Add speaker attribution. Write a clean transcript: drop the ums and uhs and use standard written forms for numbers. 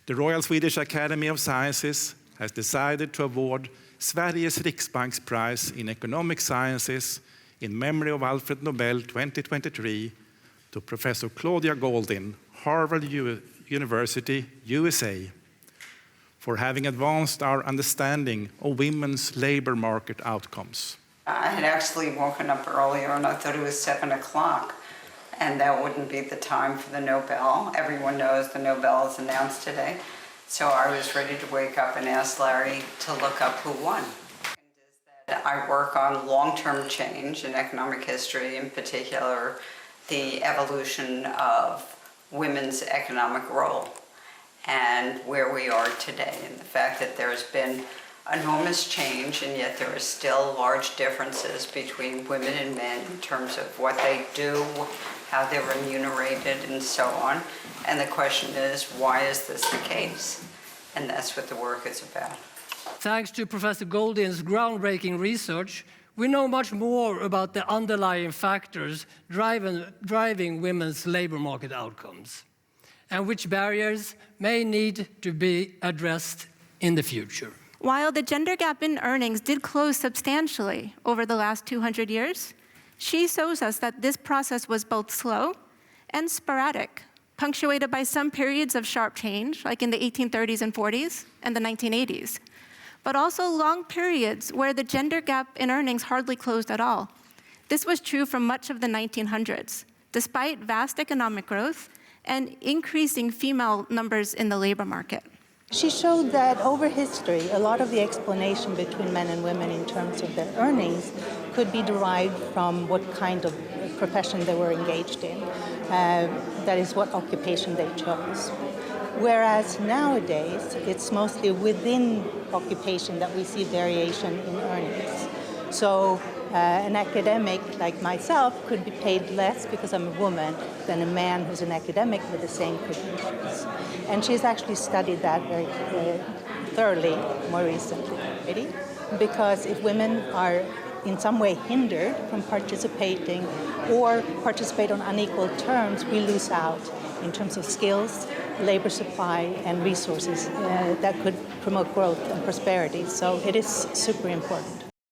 Speaker 1: The Royal Swedish Academy of Sciences has decided to award Sveriges Riksbankspris in Economic Sciences in memory of Alfred Nobel 2023 to Professor Claudia Goldin, Harvard University, USA, for having advanced our understanding of women's labor market outcomes.
Speaker 2: I had actually woken up earlier and I thought it was 7 o'clock, and that wouldn't be the time for the Nobel. Everyone knows the Nobel is announced today. So I was ready to wake up and ask Larry to look up who won. I work on long-term change in economic history, in particular the evolution of women's economic role and where we are today, and the fact that there's been enormous change and yet there are still large differences between women and men in terms of what they do, how they're remunerated, and so on. And the question is, why is this the case? And that's what the work is about.
Speaker 3: Thanks to Professor Goldin's groundbreaking research, we know much more about the underlying factors driving women's labor market outcomes, and which barriers may need to be addressed in the future.
Speaker 4: While the gender gap in earnings did close substantially over the last 200 years, she shows us that this process was both slow and sporadic, punctuated by some periods of sharp change, like in the 1830s and 40s and the 1980s, but also long periods where the gender gap in earnings hardly closed at all. This was true for much of the 1900s, despite vast economic growth and increasing female numbers in the labor market.
Speaker 5: She showed that over history, a lot of the explanation between men and women in terms of their earnings could be derived from what kind of profession they were engaged in. That is, what occupation they chose. Whereas nowadays, it's mostly within occupation that we see variation in earnings. So an academic like myself could be paid less because I'm a woman than a man who's an academic with the same credentials. And she's actually studied that very thoroughly more recently. Ready? Because if women are in some way hindered from participating or participate on unequal terms, we lose out in terms of skills, labor supply, and resources that could promote growth and prosperity. So it is super important.